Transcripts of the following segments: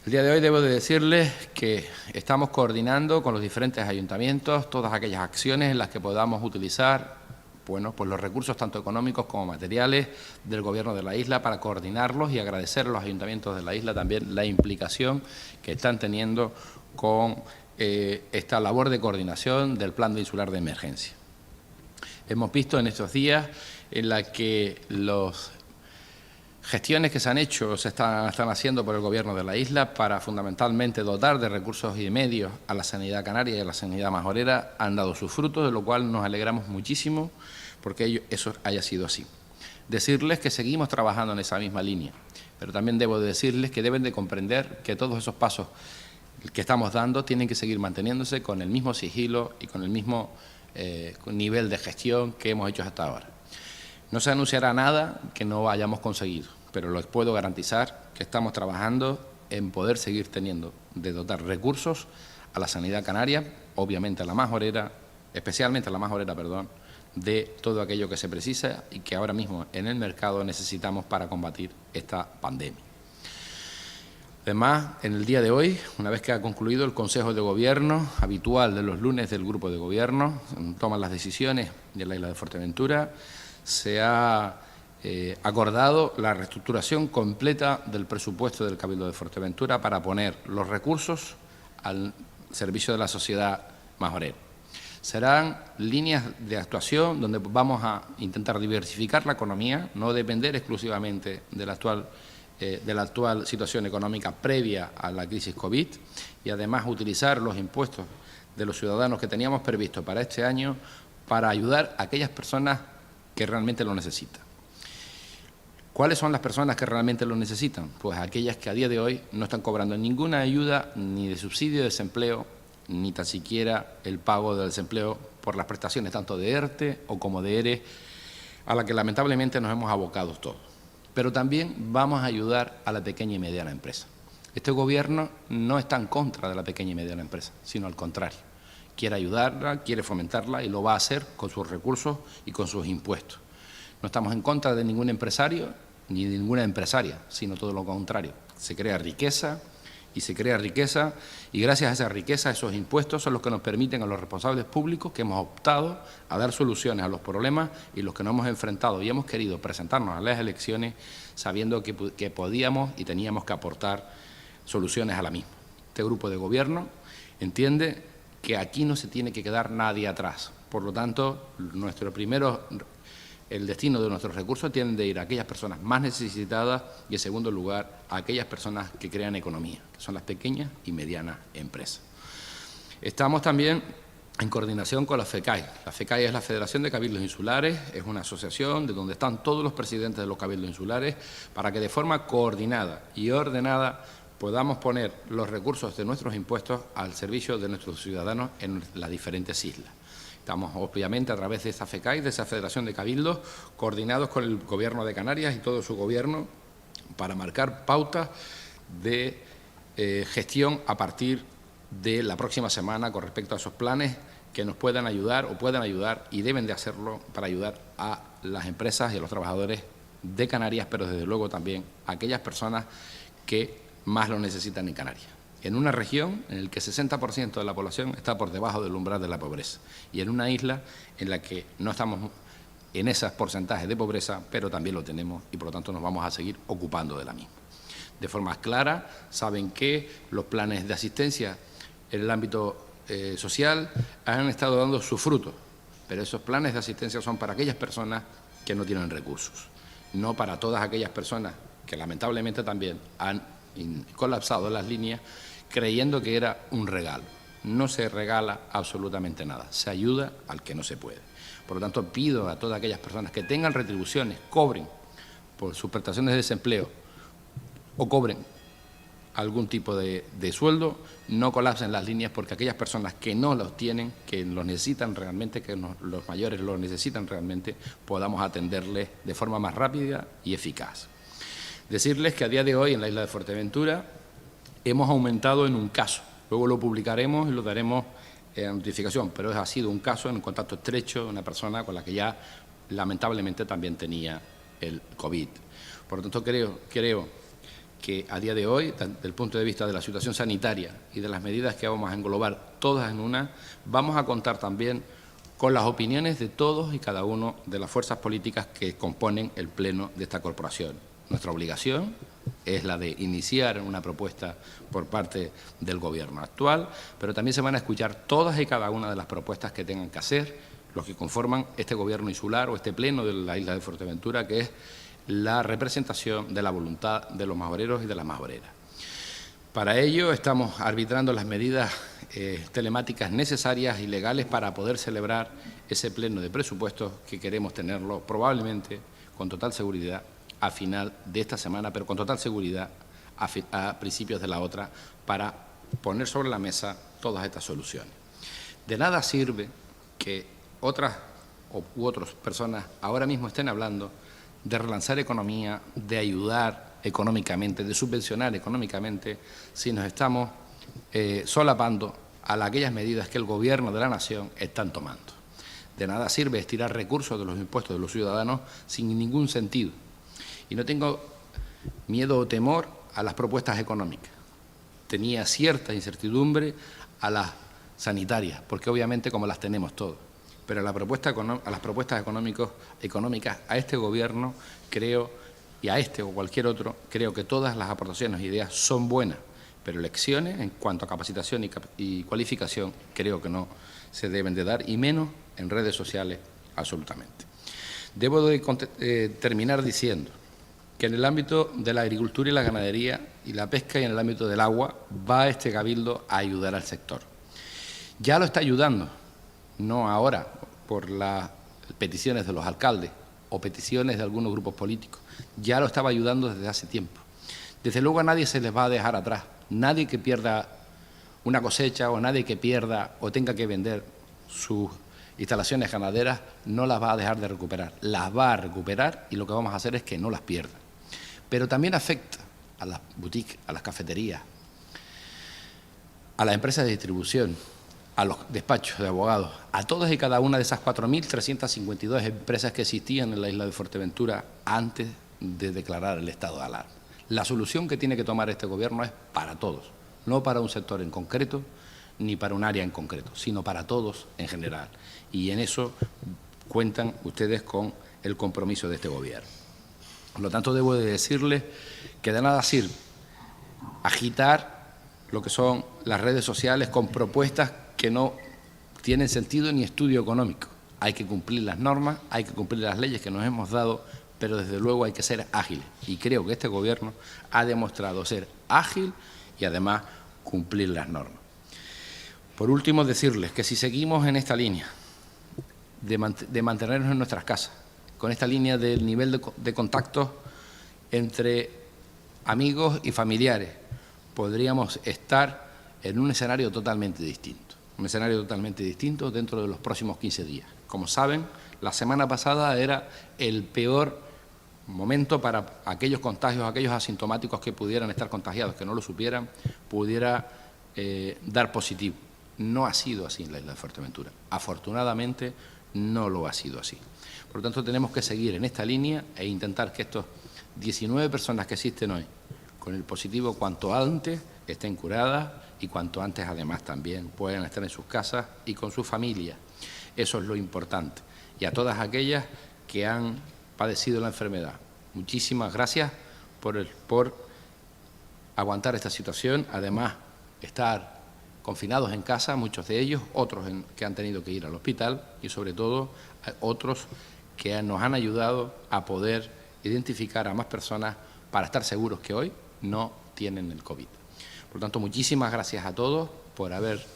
El día de hoy debo de decirles que estamos coordinando con los diferentes ayuntamientos todas aquellas acciones en las que podamos utilizar pues los recursos tanto económicos como materiales del Gobierno de la isla para coordinarlos y agradecer a los ayuntamientos de la isla también la implicación que están teniendo con esta labor de coordinación del Plan Insular de Emergencia. Hemos visto en estos días en la que las gestiones que se han hecho o se están haciendo por el Gobierno de la isla para fundamentalmente dotar de recursos y de medios a la sanidad canaria y a la sanidad majorera han dado sus frutos, de lo cual nos alegramos muchísimo porque eso haya sido así. Decirles que seguimos trabajando en esa misma línea, pero también debo decirles que deben de comprender que todos esos pasos que estamos dando tienen que seguir manteniéndose con el mismo sigilo y con el mismo nivel de gestión que hemos hecho hasta ahora. No se anunciará nada que no hayamos conseguido, pero les puedo garantizar que estamos trabajando en poder seguir teniendo de dotar recursos a la sanidad canaria, obviamente a la majorera, especialmente a la majorera, de todo aquello que se precisa y que ahora mismo en el mercado necesitamos para combatir esta pandemia. Además, en el día de hoy, una vez que ha concluido el Consejo de Gobierno habitual de los lunes del Grupo de Gobierno, toman las decisiones de la isla de Fuerteventura, se ha acordado la reestructuración completa del presupuesto del Cabildo de Fuerteventura para poner los recursos al servicio de la sociedad majorera. Serán líneas de actuación donde vamos a intentar diversificar la economía, no depender exclusivamente de la actual situación económica previa a la crisis COVID y además utilizar los impuestos de los ciudadanos que teníamos previsto para este año para ayudar a aquellas personas que realmente lo necesitan. ¿Cuáles son las personas que realmente lo necesitan? Pues aquellas que a día de hoy no están cobrando ninguna ayuda ni de subsidio de desempleo, ni tan siquiera el pago del desempleo por las prestaciones tanto de ERTE o como de ERE, a la que lamentablemente nos hemos abocado todos. Pero también vamos a ayudar a la pequeña y mediana empresa. Este Gobierno no está en contra de la pequeña y mediana empresa, sino al contrario. Quiere ayudarla, quiere fomentarla y lo va a hacer con sus recursos y con sus impuestos. No estamos en contra de ningún empresario ni de ninguna empresaria, sino todo lo contrario. Se crea riqueza y gracias a esa riqueza, esos impuestos son los que nos permiten a los responsables públicos que hemos optado a dar soluciones a los problemas y los que nos hemos enfrentado y hemos querido presentarnos a las elecciones sabiendo que podíamos y teníamos que aportar soluciones a la misma. Este Grupo de Gobierno entiende que aquí no se tiene que quedar nadie atrás. Por lo tanto, el destino de nuestros recursos tiende a ir a aquellas personas más necesitadas y, en segundo lugar, a aquellas personas que crean economía, que son las pequeñas y medianas empresas. Estamos también en coordinación con la FECAI. La FECAI es la Federación de Cabildos Insulares, es una asociación de donde están todos los presidentes de los cabildos insulares para que de forma coordinada y ordenada podamos poner los recursos de nuestros impuestos al servicio de nuestros ciudadanos en las diferentes islas. Estamos, obviamente, a través de esta FECAI, de esa Federación de Cabildos, coordinados con el Gobierno de Canarias y todo su Gobierno para marcar pautas de gestión a partir de la próxima semana con respecto a esos planes que nos puedan ayudar o puedan ayudar y deben de hacerlo para ayudar a las empresas y a los trabajadores de Canarias, pero desde luego también a aquellas personas que más lo necesitan en Canarias. En una región en la que el 60% de la población está por debajo del umbral de la pobreza y en una isla en la que no estamos en esos porcentajes de pobreza, pero también lo tenemos y por lo tanto nos vamos a seguir ocupando de la misma. De forma clara, saben que los planes de asistencia en el ámbito social han estado dando sus frutos, pero esos planes de asistencia son para aquellas personas que no tienen recursos, no para todas aquellas personas que lamentablemente también han colapsado las líneas creyendo que era un regalo. No se regala absolutamente nada, se ayuda al que no se puede. Por lo tanto, pido a todas aquellas personas que tengan retribuciones, cobren por sus prestaciones de desempleo o cobren algún tipo de sueldo, no colapsen las líneas porque aquellas personas que no los tienen, que los necesitan realmente, que los mayores los necesitan realmente, podamos atenderles de forma más rápida y eficaz. Decirles que a día de hoy en la isla de Fuerteventura hemos aumentado en un caso, luego lo publicaremos y lo daremos en notificación, pero ha sido un caso en un contacto estrecho de una persona con la que ya lamentablemente también tenía el COVID. Por lo tanto, creo que a día de hoy, desde el punto de vista de la situación sanitaria y de las medidas que vamos a englobar todas en una, vamos a contar también con las opiniones de todos y cada uno de las fuerzas políticas que componen el pleno de esta corporación. Nuestra obligación es la de iniciar una propuesta por parte del Gobierno actual, pero también se van a escuchar todas y cada una de las propuestas que tengan que hacer los que conforman este Gobierno insular o este pleno de la isla de Fuerteventura, que es la representación de la voluntad de los majoreros y de las majoreras. Para ello estamos arbitrando las medidas telemáticas necesarias y legales para poder celebrar ese pleno de presupuestos que queremos tenerlo probablemente con total seguridad a final de esta semana, pero con total seguridad a principios de la otra, para poner sobre la mesa todas estas soluciones. De nada sirve que otras u otras personas ahora mismo estén hablando de relanzar economía, de ayudar económicamente, de subvencionar económicamente, si nos estamos solapando a aquellas medidas que el Gobierno de la Nación están tomando. De nada sirve estirar recursos de los impuestos de los ciudadanos sin ningún sentido. Y no tengo miedo o temor a las propuestas económicas. Tenía cierta incertidumbre a las sanitarias, porque obviamente como las tenemos todos. Pero a las propuestas económicas a este Gobierno, creo, y a este o cualquier otro, creo que todas las aportaciones e ideas son buenas, pero lecciones en cuanto a capacitación y cualificación creo que no se deben de dar, y menos en redes sociales absolutamente. Debo de terminar diciendo que en el ámbito de la agricultura y la ganadería y la pesca y en el ámbito del agua va este Cabildo a ayudar al sector. Ya lo está ayudando, no ahora por las peticiones de los alcaldes o peticiones de algunos grupos políticos, ya lo estaba ayudando desde hace tiempo. Desde luego a nadie se les va a dejar atrás, nadie que pierda una cosecha o nadie que pierda o tenga que vender sus instalaciones ganaderas no las va a dejar de recuperar, las va a recuperar y lo que vamos a hacer es que no las pierda. Pero también afecta a las boutiques, a las cafeterías, a las empresas de distribución, a los despachos de abogados, a todas y cada una de esas 4.352 empresas que existían en la isla de Fuerteventura antes de declarar el estado de alarma. La solución que tiene que tomar este Gobierno es para todos, no para un sector en concreto ni para un área en concreto, sino para todos en general. Y en eso cuentan ustedes con el compromiso de este Gobierno. Por lo tanto, debo de decirles que de nada sirve agitar lo que son las redes sociales con propuestas que no tienen sentido ni estudio económico. Hay que cumplir las normas, hay que cumplir las leyes que nos hemos dado, pero desde luego hay que ser ágiles. Y creo que este Gobierno ha demostrado ser ágil y además cumplir las normas. Por último, decirles que si seguimos en esta línea de mantenernos en nuestras casas, con esta línea del nivel de contacto entre amigos y familiares, podríamos estar en un escenario totalmente distinto. Un escenario totalmente distinto dentro de los próximos 15 días. Como saben, la semana pasada era el peor momento para aquellos contagios, aquellos asintomáticos que pudieran estar contagiados, que no lo supieran, pudiera dar positivo. No ha sido así en la isla de Fuerteventura. Afortunadamente, no lo ha sido así. Por lo tanto, tenemos que seguir en esta línea e intentar que estos 19 personas que existen hoy, con el positivo, cuanto antes estén curadas y cuanto antes, además, también puedan estar en sus casas y con sus familias. Eso es lo importante. Y a todas aquellas que han padecido la enfermedad, muchísimas gracias por aguantar esta situación, además, estar confinados en casa, muchos de ellos, otros que han tenido que ir al hospital y, sobre todo, otros que nos han ayudado a poder identificar a más personas para estar seguros que hoy no tienen el COVID. Por lo tanto, muchísimas gracias a todos por haber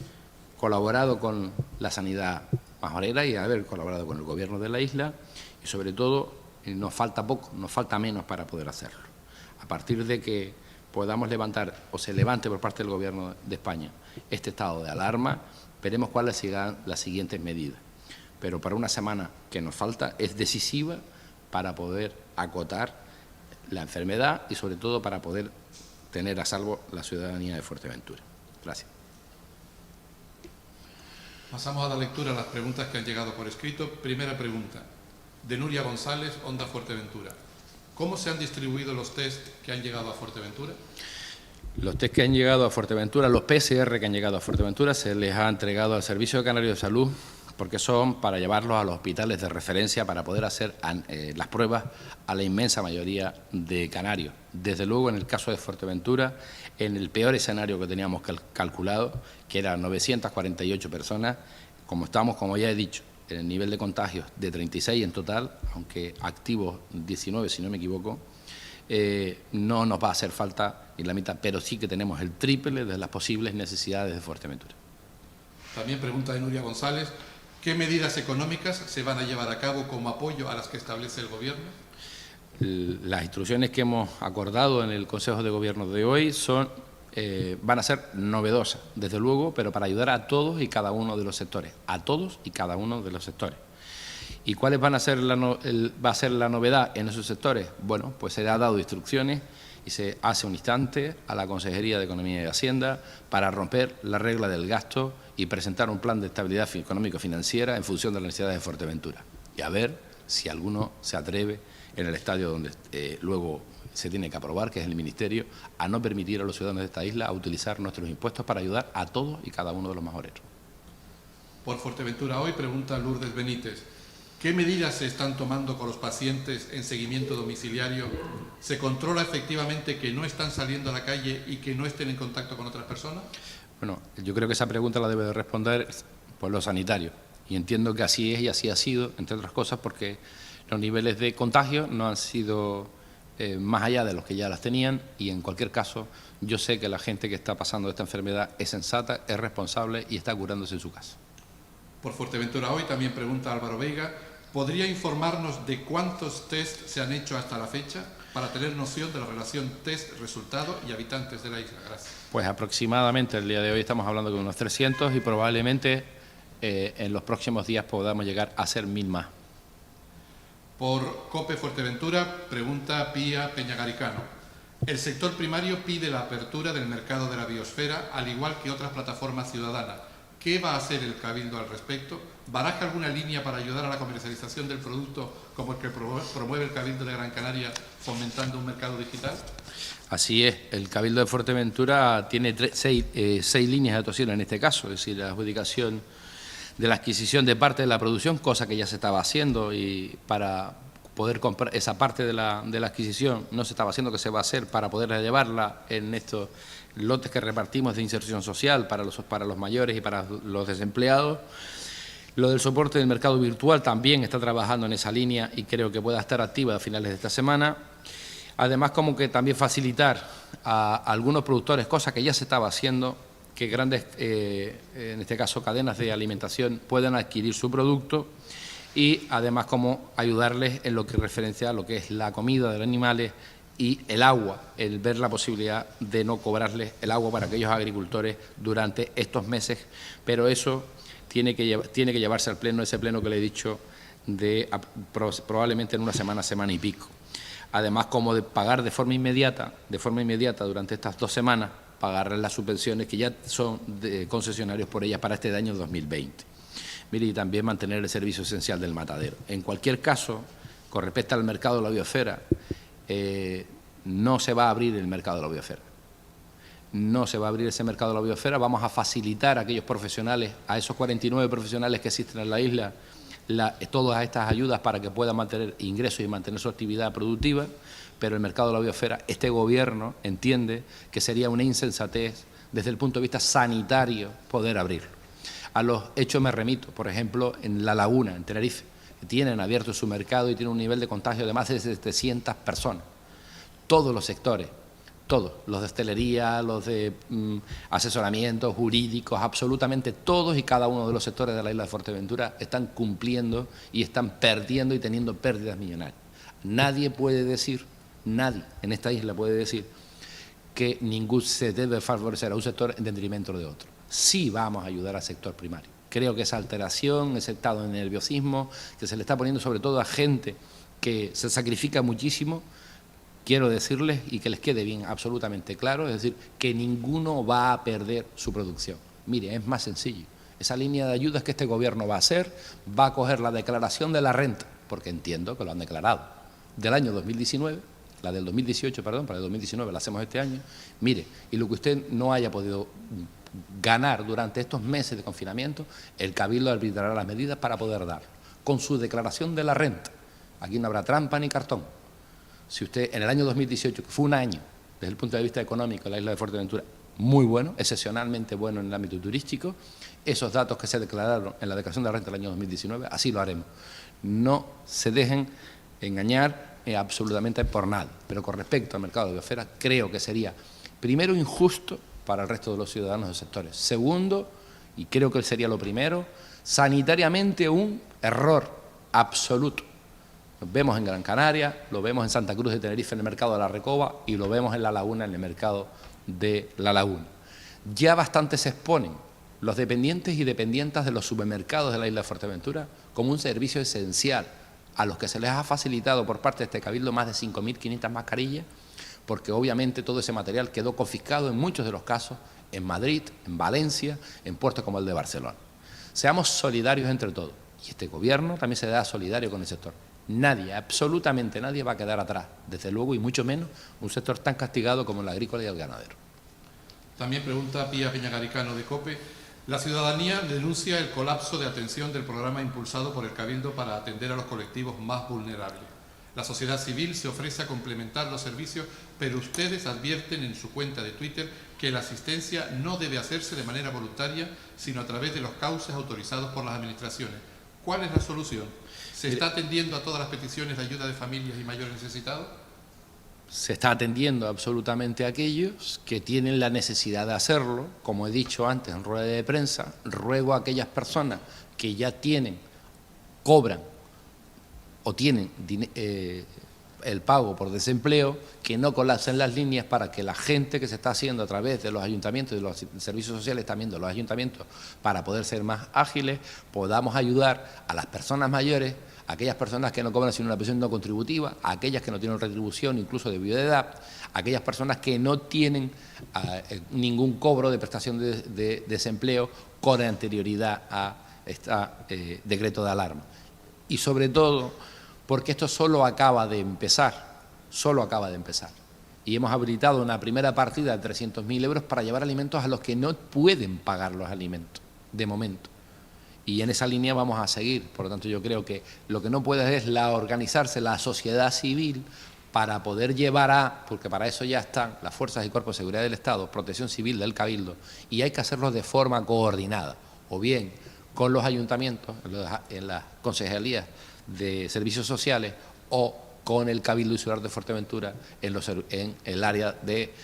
colaborado con la sanidad majorera y haber colaborado con el Gobierno de la isla y, sobre todo, nos falta poco, nos falta menos para poder hacerlo. A partir de que podamos levantar o se levante por parte del Gobierno de España este estado de alarma, veremos cuáles serán las siguientes medidas. Pero para una semana que nos falta es decisiva para poder acotar la enfermedad y, sobre todo, para poder tener a salvo la ciudadanía de Fuerteventura. Gracias. Pasamos a la lectura de las preguntas que han llegado por escrito. Primera pregunta, de Nuria González, Onda Fuerteventura. ¿Cómo se han distribuido los test que han llegado a Fuerteventura? Los test que han llegado a Fuerteventura, los PCR que han llegado a Fuerteventura, se les ha entregado al Servicio Canario de Salud porque son para llevarlos a los hospitales de referencia para poder hacer las pruebas a la inmensa mayoría de canarios. Desde luego, en el caso de Fuerteventura, en el peor escenario que teníamos calculado, que eran 948 personas, como estamos, como ya he dicho, en el nivel de contagios de 36 en total, aunque activos 19, si no me equivoco, no nos va a hacer falta ni la mitad, pero sí que tenemos el triple de las posibles necesidades de Fuerteventura. También pregunta de Nuria González, ¿qué medidas económicas se van a llevar a cabo como apoyo a las que establece el Gobierno? Las instrucciones que hemos acordado en el Consejo de Gobierno de hoy van a ser novedosas, desde luego, pero para ayudar a todos y cada uno de los sectores, a todos y cada uno de los sectores. ¿Y cuáles va a ser la novedad en esos sectores? Bueno, pues se ha dado instrucciones y hace un instante a la Consejería de Economía y Hacienda para romper la regla del gasto y presentar un plan de estabilidad económico-financiera en función de las necesidades de Fuerteventura. Y a ver si alguno se atreve en el estadio donde luego se tiene que aprobar, que es el Ministerio, a no permitir a los ciudadanos de esta isla a utilizar nuestros impuestos para ayudar a todos y cada uno de los majoreros. Por Fuerteventura hoy pregunta Lourdes Benítez, ¿qué medidas se están tomando con los pacientes en seguimiento domiciliario? ¿Se controla efectivamente que no están saliendo a la calle y que no estén en contacto con otras personas? Bueno, yo creo que esa pregunta la debe de responder por los sanitarios. Y entiendo que así es y así ha sido, entre otras cosas, porque los niveles de contagio no han sido más allá de los que ya las tenían y, en cualquier caso, yo sé que la gente que está pasando esta enfermedad es sensata, es responsable y está curándose en su casa. Por Fuerteventura hoy también pregunta Álvaro Veiga, ¿podría informarnos de cuántos test se han hecho hasta la fecha para tener noción de la relación test-resultado y habitantes de la isla? Gracias. Pues aproximadamente el día de hoy estamos hablando de unos 300 y probablemente en los próximos días podamos llegar a ser 1000 más. Por COPE Fuerteventura pregunta Pía Peñagaricano. El sector primario pide la apertura del mercado de la biosfera, al igual que otras plataformas ciudadanas. ¿Qué va a hacer el Cabildo al respecto? ¿Baraja alguna línea para ayudar a la comercialización del producto como el que promueve el Cabildo de Gran Canaria, fomentando un mercado digital? Así es, el Cabildo de Fuerteventura tiene seis líneas de actuación en este caso, es decir, la adjudicación de la adquisición de parte de la producción, cosa que ya se estaba haciendo, y para poder comprar esa parte de la adquisición no se estaba haciendo, que se va a hacer para poder llevarla en estos lotes que repartimos de inserción social para los mayores y para los desempleados. Lo del soporte del mercado virtual también está trabajando en esa línea y creo que pueda estar activa a finales de esta semana. Además, como que también facilitar a algunos productores, cosa que ya se estaba haciendo, que grandes, en este caso cadenas de alimentación, puedan adquirir su producto y además como ayudarles en lo que referencia a lo que es la comida de los animales y el agua, el ver la posibilidad de no cobrarles el agua para aquellos agricultores durante estos meses, pero eso tiene que llevarse al pleno, ese pleno que le he dicho, probablemente en una semana y pico. Además, como de pagar de forma inmediata durante estas 2 semanas, pagar las subvenciones que ya son concesionarios por ellas para este año 2020. Mire, y también mantener el servicio esencial del matadero. En cualquier caso, con respecto al mercado de la biosfera, no se va a abrir el mercado de la biosfera. No se va a abrir ese mercado de la biosfera. Vamos a facilitar a aquellos profesionales, a esos 49 profesionales que existen en la isla, todas estas ayudas para que puedan mantener ingresos y mantener su actividad productiva, pero el mercado de la biosfera, este Gobierno entiende que sería una insensatez desde el punto de vista sanitario poder abrirlo. A los hechos me remito, por ejemplo, en La Laguna, en Tenerife, que tienen abierto su mercado y tienen un nivel de contagio de más de 700 personas. Todos los sectores, todos, los de hostelería, los de asesoramiento, jurídicos, absolutamente todos y cada uno de los sectores de la isla de Fuerteventura están cumpliendo y están perdiendo y teniendo pérdidas millonarias. Nadie puede decir, nadie en esta isla puede decir que se debe favorecer a un sector en detrimento de otro. Sí vamos a ayudar al sector primario. Creo que esa alteración, ese estado de nerviosismo que se le está poniendo sobre todo a gente que se sacrifica muchísimo, quiero decirles y que les quede bien absolutamente claro, es decir, que ninguno va a perder su producción. Mire, es más sencillo. Esa línea de ayudas que este Gobierno va a hacer, va a coger la declaración de la renta, porque entiendo que lo han declarado. del año 2019, la del 2018, perdón, para el 2019 la hacemos este año, mire, y lo que usted no haya podido ganar durante estos meses de confinamiento, el Cabildo arbitrará las medidas para poder dar, con su declaración de la renta. Aquí no habrá trampa ni cartón. Si usted en el año 2018, que fue un año, desde el punto de vista económico, la isla de Fuerteventura, muy bueno, excepcionalmente bueno en el ámbito turístico, esos datos que se declararon en la declaración de la renta del año 2019, así lo haremos. No se dejen engañar absolutamente por nada. Pero con respecto al mercado de biosfera, creo que sería, primero, injusto para el resto de los ciudadanos de sectores. Segundo, y creo que sería lo primero, sanitariamente un error absoluto. Lo vemos en Gran Canaria, lo vemos en Santa Cruz de Tenerife en el mercado de la Recoba y lo vemos en La Laguna en el mercado de La Laguna. Ya bastante se exponen los dependientes y dependientas de los supermercados de la isla de Fuerteventura como un servicio esencial a los que se les ha facilitado por parte de este Cabildo más de 5.500 mascarillas, porque obviamente todo ese material quedó confiscado en muchos de los casos en Madrid, en Valencia, en puertos como el de Barcelona. Seamos solidarios entre todos y este Gobierno también se da solidario con el sector. Nadie, absolutamente nadie va a quedar atrás, desde luego, y mucho menos un sector tan castigado como el agrícola y el ganadero. También pregunta Pía Peñagaricano de COPE. La ciudadanía denuncia el colapso de atención del programa impulsado por el Cabildo para atender a los colectivos más vulnerables. La sociedad civil se ofrece a complementar los servicios, pero ustedes advierten en su cuenta de Twitter que la asistencia no debe hacerse de manera voluntaria, sino a través de los cauces autorizados por las administraciones. ¿Cuál es la solución? ¿Se está atendiendo a todas las peticiones de ayuda de familias y mayores necesitados? Se está atendiendo absolutamente a aquellos que tienen la necesidad de hacerlo. Como he dicho antes en rueda de prensa, ruego a aquellas personas que ya tienen, cobran o tienen el pago por desempleo, que no colapsen las líneas para que la gente que se está haciendo a través de los ayuntamientos y de los servicios sociales, también de los ayuntamientos, para poder ser más ágiles, podamos ayudar a las personas mayores, a aquellas personas que no cobran sino una pensión no contributiva, a aquellas que no tienen retribución incluso de viudedad, a aquellas personas que no tienen ningún cobro de prestación de desempleo con anterioridad a este decreto de alarma. Y sobre todo, porque esto solo acaba de empezar. Y hemos habilitado una primera partida de 300.000 euros para llevar alimentos a los que no pueden pagar los alimentos, de momento. Y en esa línea vamos a seguir. Por lo tanto, yo creo que lo que no puede es organizarse la sociedad civil para poder llevar porque para eso ya están las fuerzas y cuerpos de seguridad del Estado, Protección Civil del Cabildo, y hay que hacerlo de forma coordinada, o bien con los ayuntamientos, en las concejalías de servicios sociales, o con el Cabildo Insular de Fuerteventura en el área de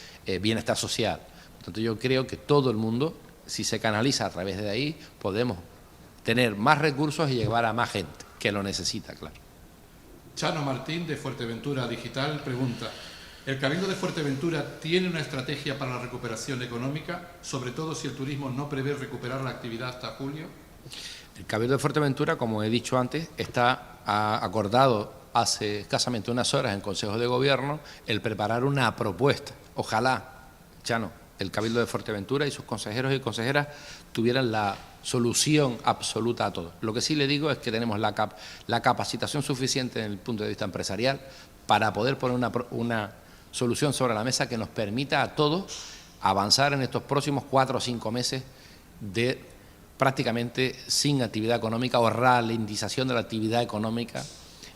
bienestar social. Por tanto, yo creo que todo el mundo, si se canaliza a través de ahí, podemos tener más recursos y llevar a más gente que lo necesita, claro. Chano Martín, de Fuerteventura Digital, pregunta: ¿el Cabildo de Fuerteventura tiene una estrategia para la recuperación económica, sobre todo si el turismo no prevé recuperar la actividad hasta julio? El Cabildo de Fuerteventura, como he dicho antes, está acordado hace escasamente unas horas en Consejo de Gobierno el preparar una propuesta. Ojalá, Chano, el Cabildo de Fuerteventura y sus consejeros y consejeras tuvieran la solución absoluta a todo. Lo que sí le digo es que tenemos la capacitación suficiente desde el punto de vista empresarial para poder poner una solución sobre la mesa que nos permita a todos avanzar en estos próximos 4 o 5 meses de prácticamente sin actividad económica o ralentización de la actividad económica.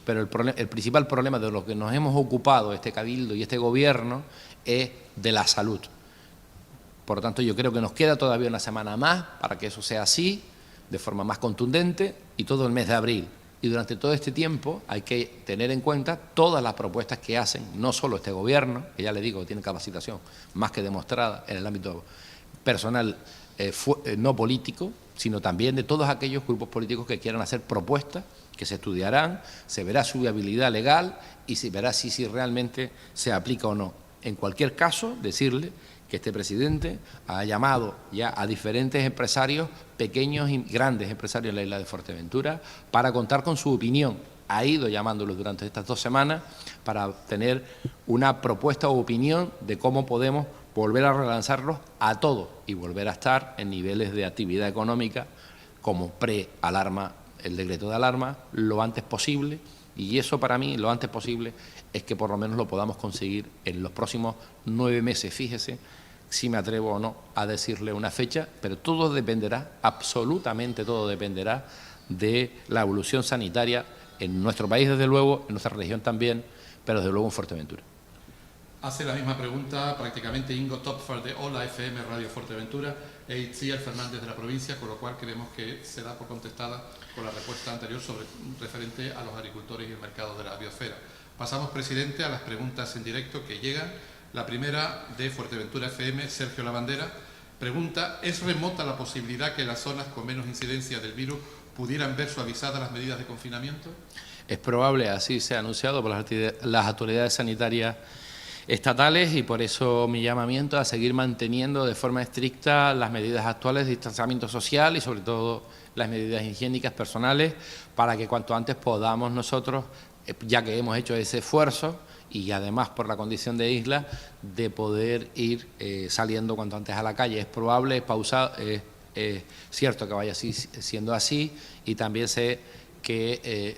Pero el principal problema de lo que nos hemos ocupado este Cabildo y este Gobierno es de la salud. Por lo tanto, yo creo que nos queda todavía una semana más para que eso sea así, de forma más contundente, y todo el mes de abril. Y durante todo este tiempo hay que tener en cuenta todas las propuestas que hacen, no solo este Gobierno, que ya le digo que tiene capacitación más que demostrada en el ámbito personal no político, sino también de todos aquellos grupos políticos que quieran hacer propuestas que se estudiarán, se verá su viabilidad legal y se verá si realmente se aplica o no. En cualquier caso, decirle que este presidente ha llamado ya a diferentes empresarios, pequeños y grandes empresarios de la isla de Fuerteventura, para contar con su opinión. Ha ido llamándolos durante estas 2 semanas para tener una propuesta o opinión de cómo podemos volver a relanzarlos a todos y volver a estar en niveles de actividad económica como pre-alarma, el decreto de alarma, lo antes posible, Y eso para mí, lo antes posible, es que por lo menos lo podamos conseguir en los próximos 9 meses. Fíjese si me atrevo o no a decirle una fecha, pero todo dependerá, absolutamente todo dependerá de la evolución sanitaria en nuestro país, desde luego, en nuestra región también, pero desde luego en Fuerteventura. Hace la misma pregunta prácticamente Ingo Topfer de Hola FM Radio Fuerteventura e Itziar Fernández de la provincia, con lo cual creemos que se da por contestada con la respuesta anterior referente a los agricultores y el mercado de la biosfera. Pasamos, presidente, a las preguntas en directo que llegan. La primera de Fuerteventura FM, Sergio Lavandera, pregunta: ¿es remota la posibilidad que las zonas con menos incidencia del virus pudieran ver suavizadas las medidas de confinamiento? Es probable, así se ha anunciado por las autoridades sanitarias estatales, y por eso mi llamamiento a seguir manteniendo de forma estricta las medidas actuales de distanciamiento social y sobre todo las medidas higiénicas personales, para que cuanto antes podamos nosotros, ya que hemos hecho ese esfuerzo y además por la condición de isla, de poder ir saliendo cuanto antes a la calle. Es probable, es pausado, es cierto que vaya así, siendo así, y también sé que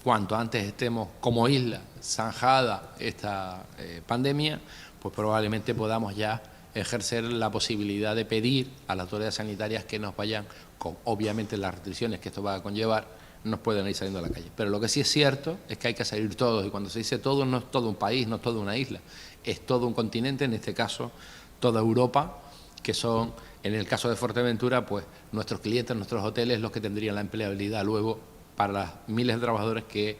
cuanto antes estemos como isla zanjada esta pandemia, pues probablemente podamos ya ejercer la posibilidad de pedir a las autoridades sanitarias que nos vayan, con obviamente las restricciones que esto va a conllevar, nos pueden ir saliendo a la calle. Pero lo que sí es cierto es que hay que salir todos, y cuando se dice todos no es todo un país, no es toda una isla, es todo un continente, en este caso toda Europa, que son, en el caso de Fuerteventura, pues nuestros clientes, nuestros hoteles, los que tendrían la empleabilidad luego para las miles de trabajadores que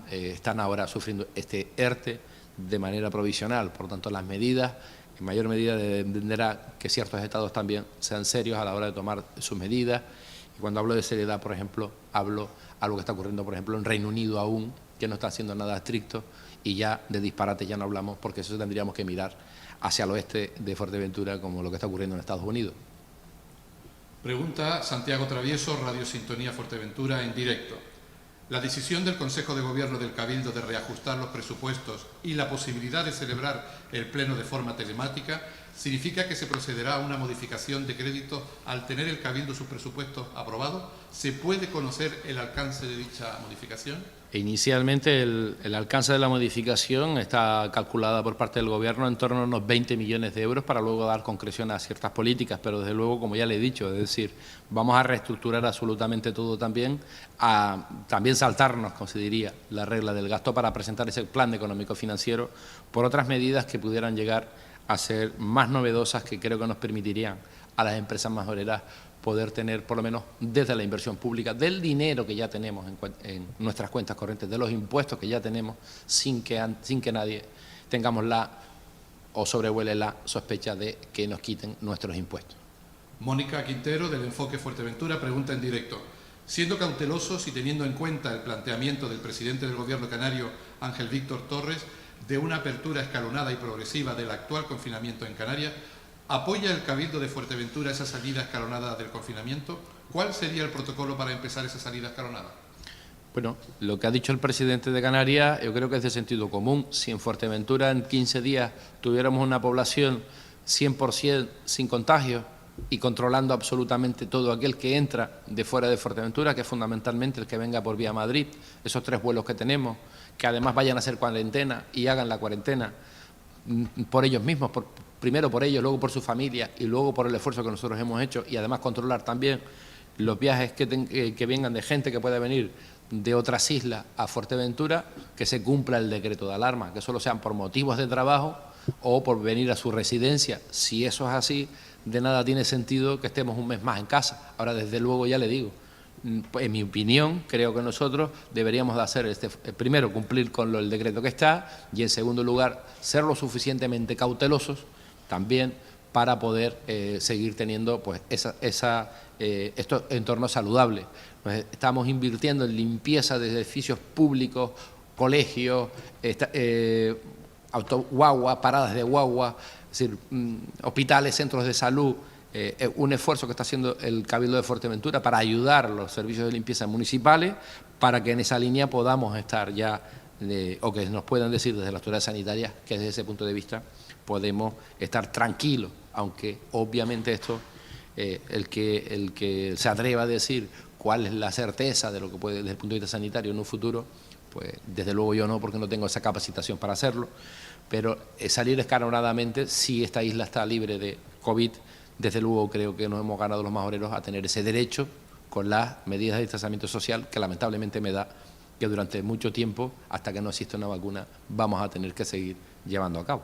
están ahora sufriendo este ERTE de manera provisional. Por tanto, las medidas, en mayor medida, dependerá que ciertos estados también sean serios a la hora de tomar sus medidas. Y cuando hablo de seriedad, por ejemplo, hablo algo que está ocurriendo, por ejemplo, en Reino Unido aún, que no está haciendo nada estricto, y ya de disparate ya no hablamos, porque eso tendríamos que mirar hacia el oeste de Fuerteventura, como lo que está ocurriendo en Estados Unidos. Pregunta Santiago Travieso, Radio Sintonía Fuerteventura, en directo. La decisión del Consejo de Gobierno del Cabildo de reajustar los presupuestos y la posibilidad de celebrar el Pleno de forma telemática significa que se procederá a una modificación de crédito al tener el Cabildo sus presupuestos aprobados. ¿Se puede conocer el alcance de dicha modificación? Inicialmente el alcance de la modificación está calculada por parte del Gobierno en torno a unos 20 millones de euros para luego dar concreción a ciertas políticas, pero desde luego, como ya le he dicho, es decir, vamos a reestructurar absolutamente todo también, también saltarnos, como se diría, la regla del gasto para presentar ese plan económico-financiero por otras medidas que pudieran llegar a ser más novedosas, que creo que nos permitirían a las empresas majoreras poder tener, por lo menos desde la inversión pública, del dinero que ya tenemos en nuestras cuentas corrientes, de los impuestos que ya tenemos, sin que nadie tengamos o sobrevuele la sospecha de que nos quiten nuestros impuestos. Mónica Quintero, del Enfoque Fuerteventura, pregunta en directo: siendo cautelosos y teniendo en cuenta el planteamiento del presidente del Gobierno canario, Ángel Víctor Torres, de una apertura escalonada y progresiva del actual confinamiento en Canarias, ¿apoya el Cabildo de Fuerteventura esa salida escalonada del confinamiento? ¿Cuál sería el protocolo para empezar esa salida escalonada? Bueno, lo que ha dicho el presidente de Canarias yo creo que es de sentido común. Si en Fuerteventura en 15 días tuviéramos una población 100% sin contagios y controlando absolutamente todo aquel que entra de fuera de Fuerteventura, que es fundamentalmente el que venga por vía Madrid, esos 3 vuelos que tenemos, que además vayan a hacer cuarentena y hagan la cuarentena por ellos mismos, primero por ellos, luego por su familia y luego por el esfuerzo que nosotros hemos hecho, y además controlar también los viajes que vengan de gente que pueda venir de otras islas a Fuerteventura, que se cumpla el decreto de alarma, que solo sean por motivos de trabajo o por venir a su residencia. Si eso es así, de nada tiene sentido que estemos un mes más en casa. Ahora, desde luego, ya le digo, en mi opinión, creo que nosotros deberíamos de hacer, primero, cumplir con el decreto que está, y en segundo lugar, ser lo suficientemente cautelosos también para poder seguir teniendo pues estos entornos saludables. Pues estamos invirtiendo en limpieza de edificios públicos, colegios, guagua, paradas de guagua, es decir, hospitales, centros de salud. Un esfuerzo que está haciendo el Cabildo de Fuerteventura para ayudar a los servicios de limpieza municipales, para que en esa línea podamos estar ya, o que nos puedan decir desde las autoridades sanitarias que desde ese punto de vista podemos estar tranquilos, aunque obviamente esto, el que se atreva a decir cuál es la certeza de lo que puede desde el punto de vista sanitario en un futuro, pues desde luego yo no, porque no tengo esa capacitación para hacerlo, pero salir escalonadamente, si esta isla está libre de COVID, desde luego creo que nos hemos ganado los majoreros a tener ese derecho con las medidas de distanciamiento social que lamentablemente me da que durante mucho tiempo, hasta que no exista una vacuna, vamos a tener que seguir llevando a cabo.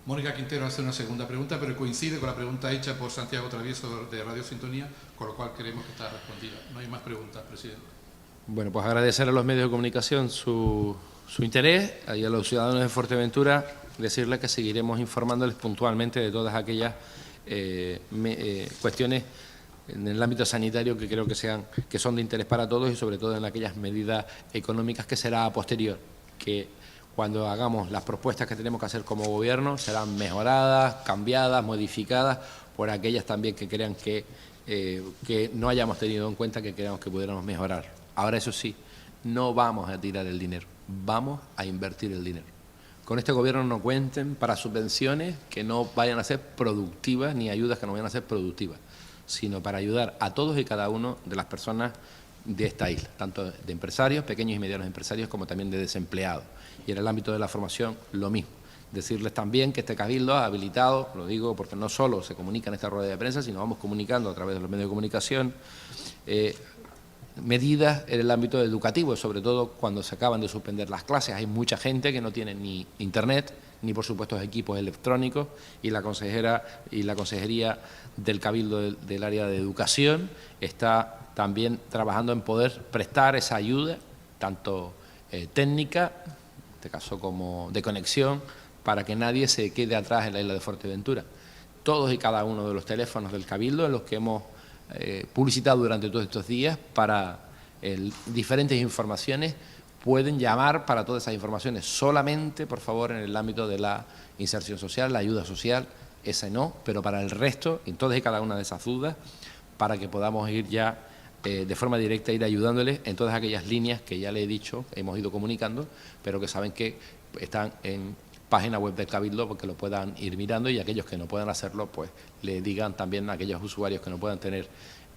Mónica Quintero hace una segunda pregunta, pero coincide con la pregunta hecha por Santiago Travieso de Radio Sintonía, con lo cual creemos que está respondida. No hay más preguntas, presidente. Bueno, pues agradecer a los medios de comunicación su interés y a los ciudadanos de Fuerteventura decirles que seguiremos informándoles puntualmente de todas aquellas cuestiones en el ámbito sanitario que creo que son de interés para todos y sobre todo en aquellas medidas económicas que será a posterior, que cuando hagamos las propuestas que tenemos que hacer como gobierno serán mejoradas, cambiadas, modificadas por aquellas también que crean que no hayamos tenido en cuenta, que creamos que pudiéramos mejorar. Ahora, eso sí, no vamos a tirar el dinero, vamos a invertir el dinero. Con este gobierno no cuenten para subvenciones que no vayan a ser productivas ni ayudas que no vayan a ser productivas, sino para ayudar a todos y cada uno de las personas de esta isla, tanto de empresarios, pequeños y medianos empresarios, como también de desempleados. Y en el ámbito de la formación, lo mismo. Decirles también que este Cabildo ha habilitado, lo digo porque no solo se comunica en esta rueda de prensa, sino vamos comunicando a través de los medios de comunicación, medidas en el ámbito educativo, sobre todo cuando se acaban de suspender las clases. Hay mucha gente que no tiene ni internet, ni por supuesto equipos electrónicos, y la consejería del Cabildo del área de educación está también trabajando en poder prestar esa ayuda, tanto técnica, en este caso como de conexión, para que nadie se quede atrás en la isla de Fuerteventura. Todos y cada uno de los teléfonos del Cabildo, en los que hemos publicitado durante todos estos días para diferentes informaciones, pueden llamar para todas esas informaciones, solamente, por favor, en el ámbito de la inserción social, la ayuda social, esa no, pero para el resto, en todas y cada una de esas dudas, para que podamos ir ya de forma directa, ir ayudándoles en todas aquellas líneas que ya le he dicho, hemos ido comunicando, pero que saben que están en página web del Cabildo, porque lo puedan ir mirando, y aquellos que no puedan hacerlo, pues le digan también a aquellos usuarios que no puedan tener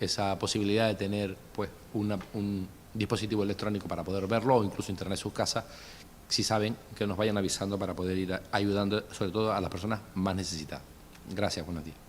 esa posibilidad de tener pues un dispositivo electrónico para poder verlo, o incluso internet en sus casas, si saben, que nos vayan avisando para poder ir ayudando sobre todo a las personas más necesitadas. Gracias, buenos días.